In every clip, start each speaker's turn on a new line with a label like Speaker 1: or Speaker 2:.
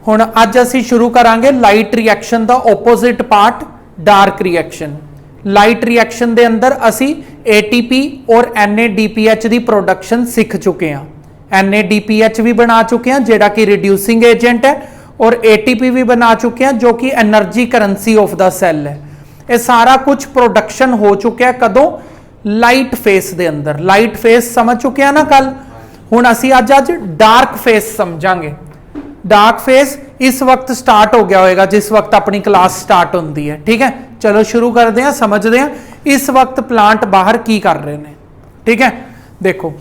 Speaker 1: हुण अज असीं शुरू करांगे लाइट रिएक्शन दा opposite part dark reaction. Light reaction दे अंदर असीं ATP और NADPH दी प्रोडक्शन सीख चुके हैं। NADPH भी बना चुके हैं जिहड़ा कि रिड्यूसिंग एजेंट है, और ATP भी बना चुके हैं जो कि energy currency of the cell है। ये सारा कुछ प्रोडक्शन हो चुका है कदों? लाइट फेस दे अंदर। लाइट फेस समझ चुके हैं ना कल। हुण असीं अज डार्क फेस समझांगे। डार्क फेस इस वक्त स्टार्ट हो गया होगा जिस वक्त अपनी क्लास स्टार्ट होती है। ठीक है, चलो शुरू करते हैं, समझते हैं इस वक्त प्लांट बाहर की कर रहे हैं। ठीक है, देखो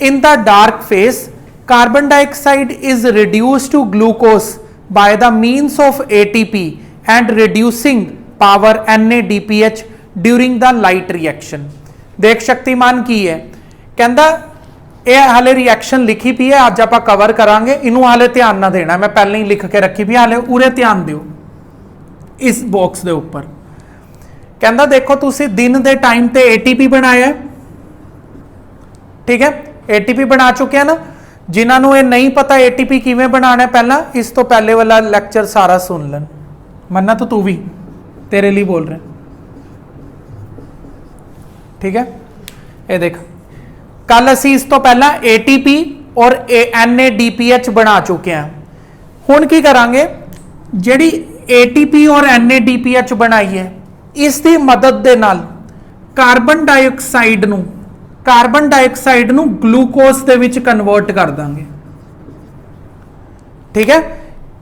Speaker 1: in the dark phase carbon dioxide is reduced to glucose by the means of ATP and reducing power NADPH during the light reaction. देख शक्तिमान की है, कहता यह हाले रिएक्शन लिखी पी है, अज आप कवर करांगे, इनू हाले ध्यान ना देना, मैं पहले ही लिख के रखी पी, हाले उरे ध्यान दिओ इस बॉक्स के उपर। कहता देखो तुसी दिन के टाइम ते ATP बनाया, ठीक है, ATP बना चुके हैं ना। जिन्होंने ये नहीं पता ATP किवें बनाना है, पहला इस तो पहले वाला लैक्चर सारा सुन लन। मन्ना तो तू भी, तेरे लिए बोल रहे, ठीक है। ये देख कल असी इस तो पहला ATP और NADPH बना चुके हैं। हुण की करांगे, जिहड़ी ATP और NADPH बनाई है इसकी मदद दे नाल कार्बन डाइऑक्साइड नू ग्लूकोज दे विच कन्वर्ट कर देंगे। ठीक है,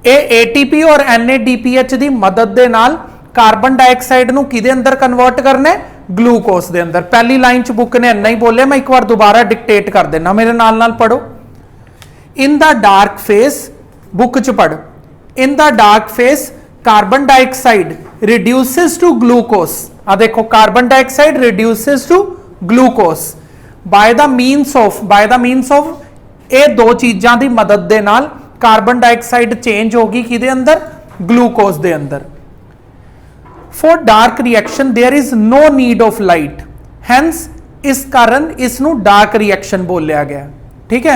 Speaker 1: ये ATP और NADPH की मदद दे नाल कार्बन डाइऑक्साइड नू किदे अंदर कन्वर्ट करना है? ग्लूकोज दे अंदर। पहली लाइन च बुक ने इन्ना ही बोलिया, मैं एक बार दोबारा डिक्टेट कर देना, मेरे नाल पढ़ो। In the dark phase, book च पढ़, in the dark phase carbon dioxide reduces to glucose. आ देखो carbon dioxide reduces to glucose by the means of ये दो चीज़ों की मदद दे नाल कार्बन डाइऑक्साइड चेंज होगी किदे अंदर? ग्लूकोज दे अंदर। For dark reaction there is no need of light, hence इस कारण इसनू dark reaction बोलिया गया। ठीक है,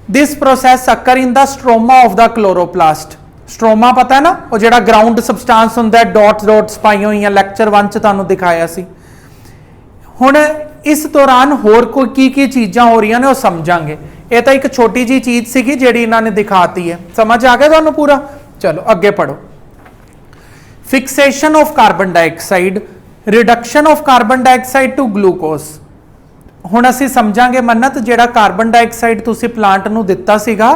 Speaker 1: this process occur in the stroma of the chloroplast। Stroma पता है ना, वो जेड़ा ग्राउंड सबसटेंस हुंदा है, डॉट्स पाई हुई हैं, लैक्चर 1 च तुहानू दिखाया सी। हुण इस दौरान होर कोई की चीज़ां हो रही ने वो समझांगे। ये तो एक छोटी जी चीज़ सी जिहड़ी इन्होंने दिखाती है, समझ आ गया तुहानू पूरा? चलो अगे पढ़ो। Fixation of carbon dioxide, reduction of carbon dioxide to glucose. हुण असीं समझांगे मन्नत, जिहड़ा कार्बन डाइऑक्साइड तुसीं प्लांट नूं दित्ता सीगा,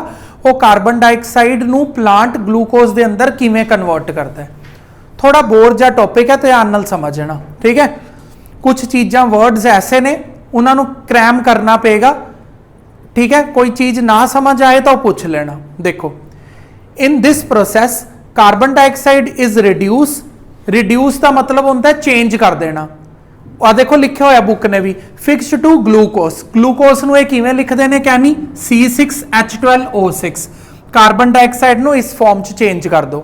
Speaker 1: वो कार्बन डाइऑक्साइड नूं प्लांट ग्लूकोज दे अंदर किवें कन्वर्ट करता है। थोड़ा बोर जा टॉपिक है, ध्यान नाल समझना। ठीक है, कुछ चीज़ां वर्ड्स ऐसे ने उन्हां नूं क्रैम करना पेगा। ठीक है, कोई चीज़ ना समझ आए तो पूछ लेना। देखो in this process carbon dioxide is reduce का मतलब होता है चेंज कर देना। आ देखो लिखा होया बुक ने भी, फिक्स टू ग्लूकोज। ग्लूकोज नूं किवें लिखते हैं कहनी C6H12O6। कार्बन डाइऑक्साइड नूं इस फॉर्म च चेंज कर दो।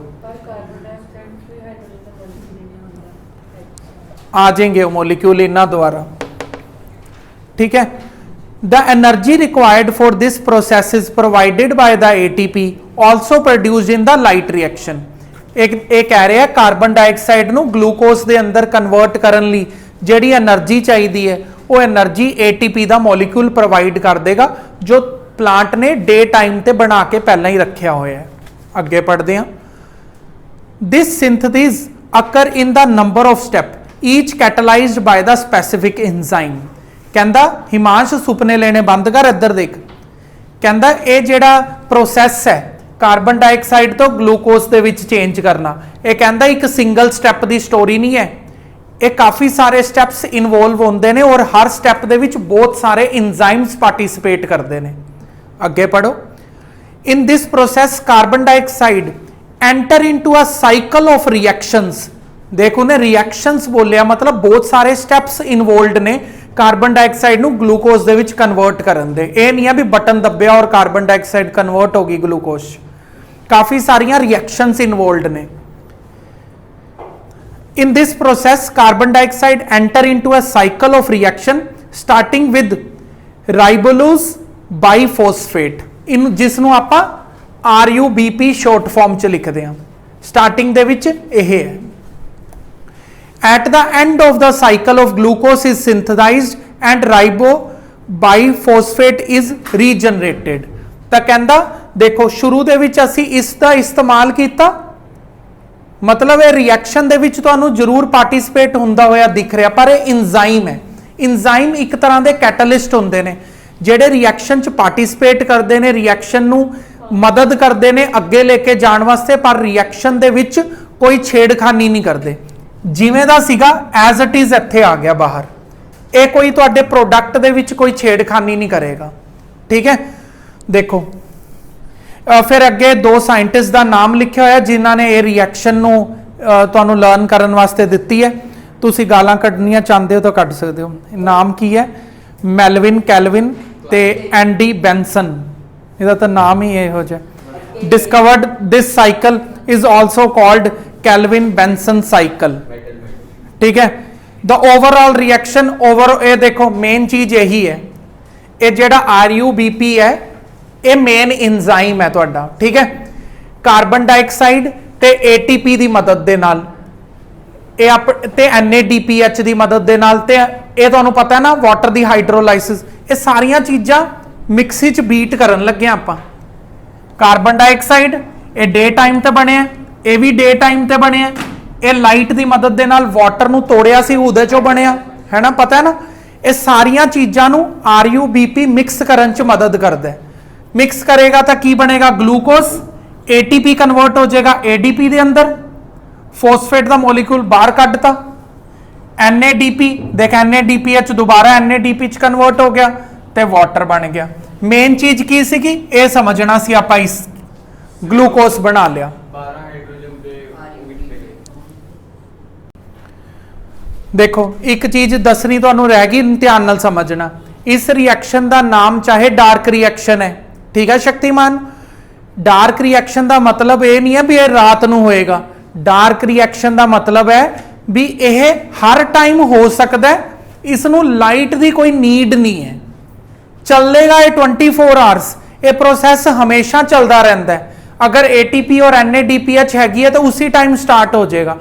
Speaker 1: आ जाएंगे मोलिक्यूल इन्हां द्वारा। ठीक है, the energy required for this process is provided by the ATP also produced in the light reaction. एक कह रहे हैं कार्बन डाइऑक्साइड नूं ग्लूकोज दे अंदर कन्वर्ट करन लई जिहड़ी एनर्जी चाहिए है, वो एनर्जी ATP दा मॉलिक्यूल प्रोवाइड कर देगा, जो प्लांट ने डे टाइम ते बना के पहला ही रखा होया है। अगे पढ़ते हैं। This synthesis occur in the number of step each catalysed by the specific enzyme. कहता हिमांश सुपने लेने बंद कर, इधर देख। कहता ये जिहड़ा प्रोसैस है कार्बन डाइऑक्साइड तो ग्लूकोज दे विच चेंज करना, ये कहता एक सिंगल स्टैप की स्टोरी नहीं है, ये काफ़ी सारे स्टैप्स इनवॉल्व होंदे ने और हर स्टैप दे विच बहुत सारे एंजाइम्स पार्टिसिपेट करते हैं। अगे पढ़ो। In this process carbon dioxide enter into a cycle of reactions. देखो ने रिएक्शंस बोलिया मतलब बहुत सारे स्टैप्स इनवॉल्व ने कार्बन डाइऑक्साइड नूं ग्लूकोज दे विच कन्वर्ट करन दे। ये नहीं है भी बटन दब्बिया और कार्बन डाइऑक्साइड कन्वर्ट होगी ग्लूकोज। काफ़ी सारियां रिएक्शंस इनवॉल्व ने। In this process, carbon dioxide enter into a cycle of reaction starting with ribulose biphosphate, इन जिसनों आपां RUBP शॉर्ट फॉर्म च लिखते हैं, स्टार्टिंग दे विच यह है। At the end of the cycle of glucose is synthesized and ribo biphosphate is regenerated. तो कहता देखो शुरू दे विच असी इसका इस्तेमाल किया, मतलब ये रिएक्शन दे विच तुहानू जरूर पार्टिसिपेट हुंदा होया दिख रहा, पर यह इंजाइम है। इंजाइम एक तरह के कैटलिस्ट होंदे ने जिहड़े रिएक्शन च पार्टिसिपेट करते हैं, रिएक्शन नू मदद करते हैं अगे लेके जाण वास्ते, पर रिएक्शन दे विच कोई छेड़खानी नहीं करते। जिवें दा सीगा एज इट इज इत्थे आ गया बाहर, ये कोई तुहाडे प्रोडक्ट दे विच कोई छेड़खानी नहीं करेगा। ठीक है, देखो फिर अगे दो साइंटिस्ट का नाम लिखा होया जिन्हों ने ये रिएक्शन नू तुहानू लर्न करन वास्ते दित्ती है। तुसी गालां कड्ढनियां चाहते हो तो कड्ढ सकते हो। नाम की है? मेलविन कैल्विन ते एंडी बेंसन, इहदा तो नाम ही इहो जिहा। Discovered this cycle is also called Calvin Benson cycle. ठीक है, द ओवरऑल रिएक्शन ये देखो मेन चीज यही है, ये जेड़ा RUBP है ये मेन इंजाइम है तुहाडा। ठीक है, कार्बन डाइऑक्साइड ते ATP की मदद दे नाल ते NADPH की मदद दे नाल ते ये तुहानू पता है ना वाटर की हाइड्रोलाइसिस, ये सारिया चीज़ां मिक्सी च बीट करन लगे आपां। कार्बन डाइऑक्साइड ये डे टाइम ते बने, ये भी डे टाइम ते बने, ये लाइट की मदद दे नाल वाटर नू तोड़िया सी उहदे चों बनिया है ना, पता है ना। ये सारिया चीज़ां नू RUBP मिक्स करन च मदद करदा है। मिक्स करेगा तो की बनेगा? ग्लूकोस, ATP कन्वर्ट हो जाएगा ADP के अंदर, फॉस्फेट का मॉलिक्यूल बाहर कढ़ता, NADP देख NADPH दोबारा NADP च कन्वर्ट हो गया तो वाटर बन गया। मेन चीज की सी ये समझना सी आपां इस ग्लूकोस बना लिया। देखो एक चीज दसनी तुहानू रह गई, ध्यान नाल समझना। इस रिएक्शन का नाम चाहे डार्क रिएक्शन है, ठीक है शक्तिमान। डार्क रिएक्शन का मतलब ये नहीं है भी ये रात नू होएगा। डार्क रिएक्शन का मतलब है भी यह हर टाइम हो सकता है, इसनू लाइट की कोई नीड नहीं है, चलेगा ये 24 आवर्स, ये प्रोसैस हमेशा चलता रहता है। अगर ATP और NADPH हैगी है तो उसी टाइम स्टार्ट हो जाएगा।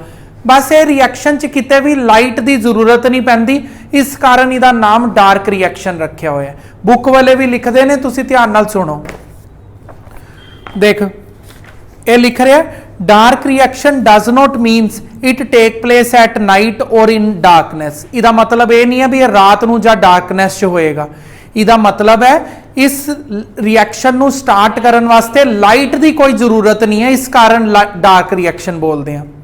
Speaker 1: बस ये रिएक्शन च किते भी लाइट की जरूरत नहीं पैंदी, इस कारण इसका नाम डार्क रिएक्शन रखा हुआ है। बुक वाले भी लिखते हैं, तुसी ध्यान नाल सुनो। देख ये लिख रहा है dark reaction does not means it take place at night और इन डार्कनेस। इसका मतलब ये नहीं है भी रात नू या डार्कनेस च होएगा। इसका मतलब है इस रिएक्शन नू स्टार्ट करन वास्ते लाइट की कोई जरूरत नहीं है, इस कारण डार्क रिएक्शन बोलते हैं।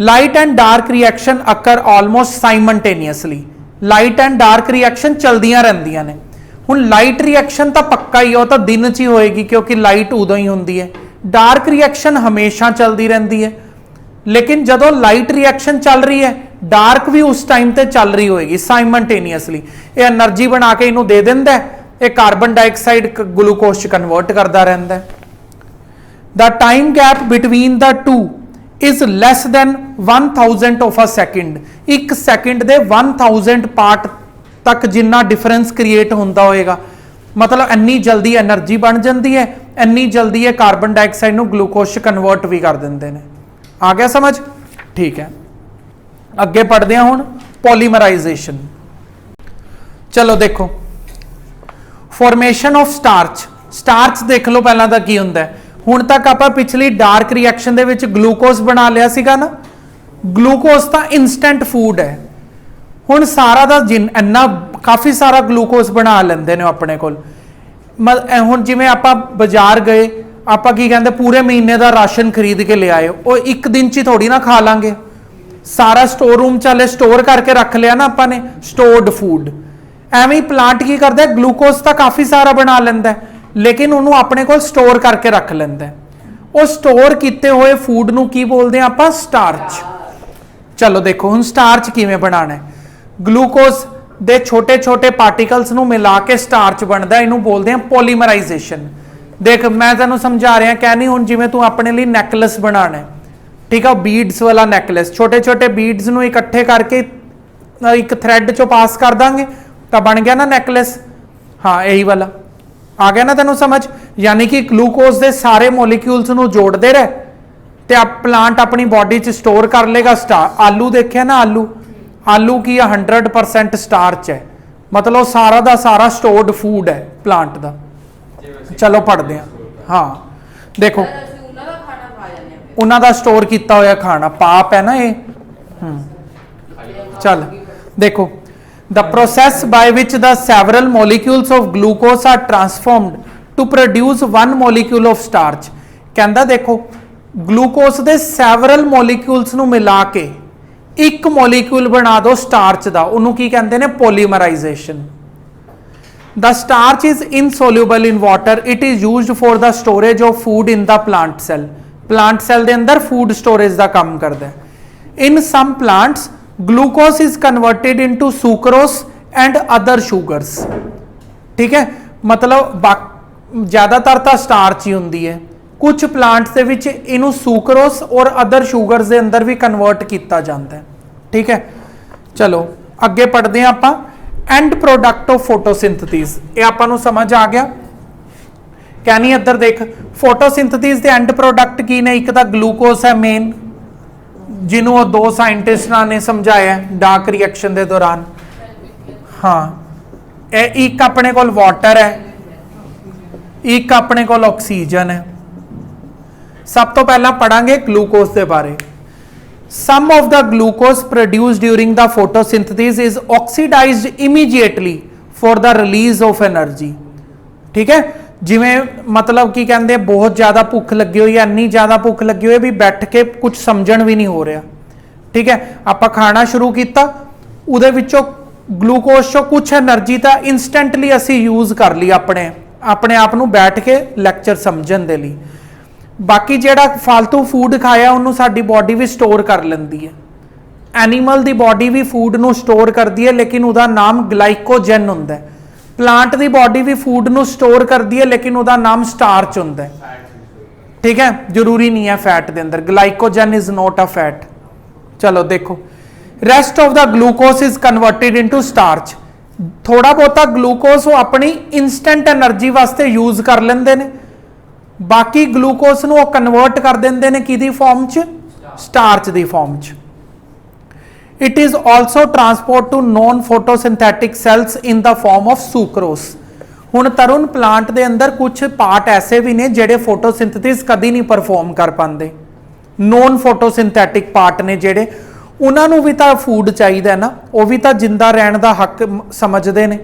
Speaker 1: Light and dark reaction occur almost simultaneously. Light and dark reaction चलदियां रहंदियां ने। हुण लाइट रिएक्शन तो पक्का ही हो तो दिन च ही होएगी क्योंकि लाइट उदों ही होंदी है। डार्क रिएक्शन हमेशा चलती रहती है, लेकिन जदों लाइट रिएक्शन चल रही है डार्क भी उस टाइम ते चल रही होएगी साइमल्टेनियसली। ये एनर्जी बना के इनू दे दिंदा है, ये कार्बन डाइऑक्साइड ग्लूकोज कन्वर्ट करता रहता है। The time gap between the two is less than 1000 of a second. एक सैकेंड दे 1000 पार्ट तक जिन्ना डिफरेंस क्रिएट होंदा होएगा, मतलब इन्नी जल्दी एनर्जी बन जाती है, इन्नी जल्दी ये कार्बन डाइऑक्साइड नू ग्लूकोज कन्वर्ट भी कर देंगे ने। आ गया समझ? ठीक है, अगे पढ़ते हैं हुण पॉलीमराइजेशन। चलो देखो फॉर्मेशन ऑफ स्टार्च। स्टार्च देख लो पहला तो की हुंदा है। हुण तक आप पिछली डार्क रिएक्शन दे विच ग्लूकोज बना लिया सीगा ना। ग्लूकोज तो इंस्टेंट फूड है। हुण सारा दा जिन इन्ना काफ़ी सारा ग्लूकोज बना लेंदे ने अपने कोल। हुण जिवें आपां बाजार गए, आपां की कहंदे पूरे महीने का राशन खरीद के ले आए, वो एक दिन च थोड़ी ना खा लांगे। सारा स्टोर रूम चाले स्टोर करके रख लिया ना आपां ने, स्टोर्ड फूड। एवें ही प्लांट की करता है, ग्लूकोज तो काफ़ी सारा बना लेंदा है, लेकिन उन्होंने अपने को स्टोर करके रख लेंदा है। वो स्टोर किए हुए फूड नू की बोलते हैं आपां? स्टार्च। चलो देखो हुण स्टार्च किवें बनाना है। ग्लूकोज दे छोटे छोटे पार्टिकल्स नू मिला के स्टार्च बनता है, इनू बोलते हैं पॉलीमराइजेशन। देख मैं तेनों समझा रहा, कह नहीं हुण जिवें तू अपने लिए नैकलेस बनाना है, ठीक है, बीड्स वाला नैकलेस। छोटे छोटे बीड्स नू इकट्ठे करके एक थ्रैड चो पास कर देंगे तो बन गया ना नैकलेस। हाँ यही वाला आ गया ना तेनों समझ। यानी कि ग्लूकोज के सारे मॉलिक्यूल्स नूं जोड़ते रहे तो प्लांट अपनी बॉडी च स्टोर कर लेगा आलू देखे ना, आलू की 100% स्टार्च है, मतलब सारा का सारा स्टोर्ड फूड है प्लांट का। चलो पढ़ते हैं। हाँ देखो उन्होंने स्टोर किया हुआ खाना पाप है ना ये। चल देखो the process by which the several molecules of glucose are transformed to produce one molecule of starch. कहता देखो ग्लूकोज के सैवरल मॉलिक्यूल्स नूं मिला के एक मॉलिक्यूल बना दो स्टार्च का, उन्होंने की कहते हैं polymerisation. The starch is insoluble in water, it is used for the storage of food in the plant cell. Plant cell के अंदर फूड स्टोरेज का काम करता है। In some plants glucose is converted into sucrose and other sugars. ठीक है, मतलब ज्यादातर तो स्टार्च ही होंगी है, कुछ प्लांट्स के विच इनू सुक्रोस और अदर शुगर्स के अंदर भी कन्वर्ट किया जाता है। ठीक है, चलो अगे पढ़ते हैं आप। एंड प्रोडक्ट ऑफ फोटोसिंथेसिस, ये आपां समझ आ गया। कहनी इधर देख फोटोसिंथेसिस के एंड प्रोडक्ट की ने, एक तो ग्लूकोज है मेन, जिन्हों दो साइंटिस्ट ने समझाया डार्क रिएक्शन के दौरान। हाँ एक अपने को वाटर है, एक अपने को ऑक्सीजन है। सब तो पहला पढ़ांगे ग्लूकोज के बारे। Some of the glucose produced during the photosynthesis is oxidised immediately for the release of energy. ठीक है, जिमें मतलब की कहते बहुत ज़्यादा भुख लगी हुई है, इन्नी ज़्यादा भुख लगी हुई है भी बैठ के कुछ समझण भी नहीं हो रहा। ठीक है, आप खाना शुरू किया, उहदे विचों ग्लूकोज चो कुछ एनर्जी तो इंस्टेंटली असी यूज कर ली अपने अपने आप नूं बैठ के लैक्चर समझण दे लई। बाकी जिहड़ा फालतू फूड खाया उन्होंने साडी बॉडी भी स्टोर कर लैंदी है। एनीमल दी बॉडी भी फूड नूं स्टोर करती है, लेकिन उसका नाम ग्लाइकोजन हुंदा है। प्लांट दी बॉडी भी फूड नूं स्टोर करती है, लेकिन उसका नाम स्टार्च हुंदा है। ठीक है, जरूरी नहीं है फैट के अंदर, glycogen is not a fat. चलो देखो, rest of the glucose is converted into starch. थोड़ा बहुता ग्लूकोज वो अपनी इंस्टेंट एनर्जी वास्ते यूज कर लेंदे ने, बाकी ग्लूकोज नूं कन्वर्ट कर देंदे ने किहदी फॉर्म च, स्टार्च दी फॉर्म च। It is also transport to non photosynthetic cells in the form of sucrose. हुण तरुण प्लांट दे अंदर कुछ पार्ट ऐसे भी ने जिहड़े फोटोसिंथेसिस कदी नहीं परफॉर्म कर पाते। नॉन फोटोसिंथेटिक पार्ट ने जिहड़े, उन्होंने भी तो फूड चाहिए ना, वो भी तो जिंदा रहने का हक समझते हैं।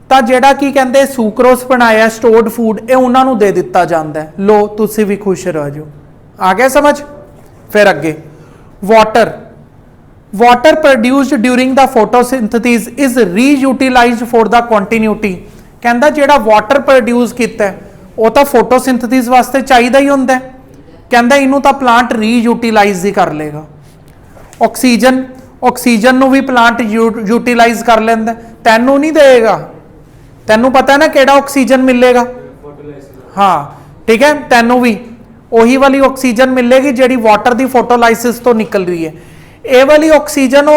Speaker 1: तो जिहड़ा की कहते सुक्रोस बनाया स्टोर्ड फूड, ये उन्होंने दे दिता जाता है, लो तुसी भी खुश रह जाओ। आ गया समझ। फिर अगे water, water produced during the photosynthesis is reutilised for the continuity. कहता जिहड़ा वाटर प्रोड्यूस किया है वो तो फोटोसिंथेसिस वास्ते चाहिए ही होंदा है, कहता इनू तो प्लांट रीयूटिलाइज ही कर लेगा। ऑक्सीजन, ऑक्सीजन नू भी प्लांट यूटिलाइज कर लेंदा, तैनू नहीं देगा, तैनू पता है ना केड़ा ऑक्सीजन मिलेगा। हाँ ठीक है, तैनू भी वही वाली ऑक्सीजन मिलेगी जिहड़ी वाटर की फोटोलाइसिस तो निकल रही है। ये वाली ऑक्सीजन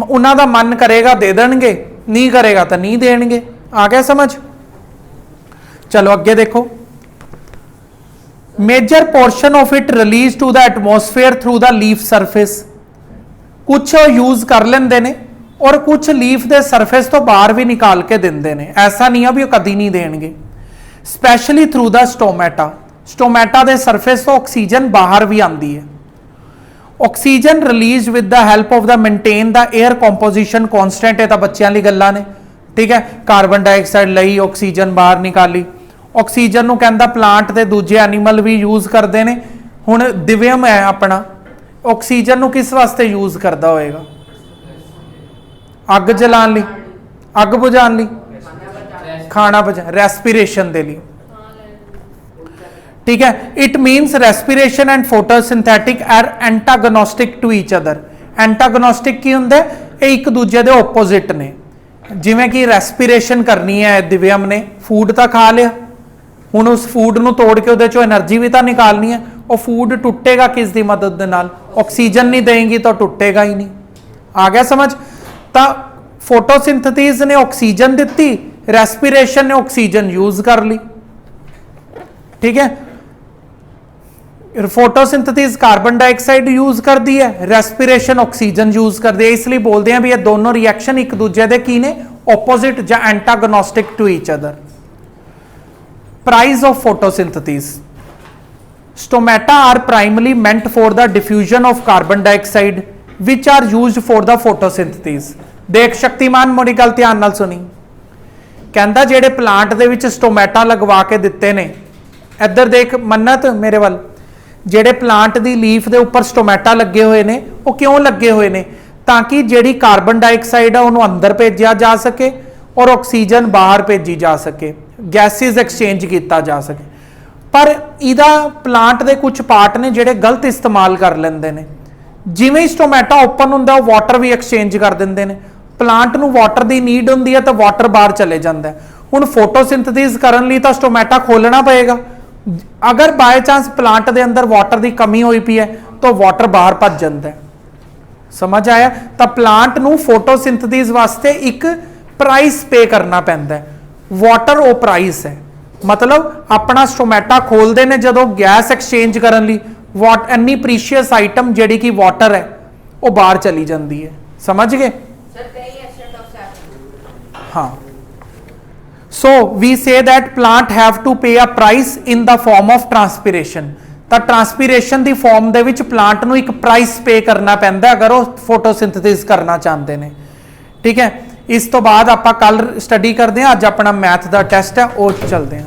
Speaker 1: उन्हों का मन करेगा दे देंगे, नहीं करेगा तो नहीं देंगे। आ गया समझ। चलो अगे देखो, major portion of it release to the atmosphere through the leaf surface. कुछ यूज कर लेंदे ने और कुछ लीफ के सरफेस तो बाहर भी निकाल के देंदे ने, ऐसा नहीं है भी कदी नहीं देंगे। Specially through the stomata, stomata के सरफेस तो ऑक्सीजन बाहर भी आती है। Oxygen release with the help of the maintain the air composition constant. है तो बच्चों की गल्लां ने, ठीक है, कार्बन डाइऑक्साइड लई ऑक्सीजन बाहर निकाली। ऑक्सीजन नूं कहंदा प्लांट ते दूजे एनीमल भी यूज करते हैं। हुण दिव्यम है अपना, ऑक्सीजन नूं किस वास्ते यूज करता होएगा? अग जलाने लई, अग बुझाने लई, खाना बचा, रेस्पिरेशन दे लई। ठीक है, it means respiration and photosynthetic are antagonistic to each other. Antagonistic की हुंदा है, ये एक दूजे के ओपोजिट ने। जिवें कि रेस्पिरेशन करनी है दिव्यम ने, फूड तो खा लिया, हुण उस फूड नूं तोड़ के उहदे चों एनर्जी भी तो निकालनी है। और फूड टुटेगा किस दी मदद दे नाल? ऑक्सीजन नहीं देंगी तो टुटेगा ही नहीं। आ गया समझ। तो फोटोसिंथेसिस ने ऑक्सीजन दिती, रेस्पिरेशन ने ऑक्सीजन यूज कर ली, ठीक है। फोटोसिंथेसिस कार्बन डाइऑक्साइड यूज कर दी है, रेस्पिरेशन ऑक्सीजन यूज कर दिया, इसलिए बोलते हैं भी ये दोनों रिएक्शन एक दूसरे दे की ने ऑपोजिट या antagonistic to each other. Price of photosynthesis, stomata are primarily meant for the diffusion of carbon dioxide which are used for the photosynthesis. देख शक्तिमान मोरी गल ध्यान नाल सुनी, कहंदा जेड़े प्लांट दे विच स्टोमेटा लगवा के दिते ने, इधर देख मन्नत मेरे वाल, जेड़े प्लांट दी लीफ दे उपर स्टोमेटा लगे हुए ने, वो क्यों लगे हुए ने, ताकि जेड़ी कार्बन डाइऑक्साइड है उन्होंने अंदर भेजा जा सके और ऑक्सीजन बाहर भेजी जा सके, गैसेस एक्सचेंज किया जा सके। पर इदा प्लांट दे कुछ पार्ट ने जेड़े गलत इस्तेमाल कर लेंदे ने, जिवें ही स्टोमेटा ओपन हुंदा वाटर भी एक्सचेंज कर दिंदे ने, प्लांट नूं वाटर दी नीड हुंदी है तो वाटर बाहर चले जाता है। हुण फोटोसिंथेसिस करन लई तां स्टोमेटा खोलना पएगा, अगर बाय चांस प्लांट दे अंदर वाटर की कमी हुई पई है तो वाटर बाहर भज जाता है। समझ आया? तो प्लांट नूं फोटोसिंथेसिस वास्ते एक प्राइस पे करना पैंदा है, वाटर वो प्राइस है। मतलब अपना स्टोमेटा खोलते हैं जदों गैस एक्सचेंज करन लई, वाट एनी प्रीशियस आइटम जिहड़ी कि वाटर है वो बाहर चली जाती है। समझ गए? हाँ। So we say that plant have to pay a price in the form of transpiration। ਤਾਂ ट्रांसपीरेशन ਦੀ फॉर्म ਦੇ ਵਿੱਚ प्लांट ਨੂੰ ਇੱਕ प्राइस पे करना ਪੈਂਦਾ अगर ਉਹ फोटोसिंथेसिस करना ਚਾਹੁੰਦੇ ਨੇ। ठीक है, इस तो बाद ਆਪਾਂ ਕੱਲ स्टडी ਕਰਦੇ ਹਾਂ। ਅੱਜ ਆਪਣਾ मैथ ਦਾ ਟੈਸਟ है, ਉਹ चलते हैं।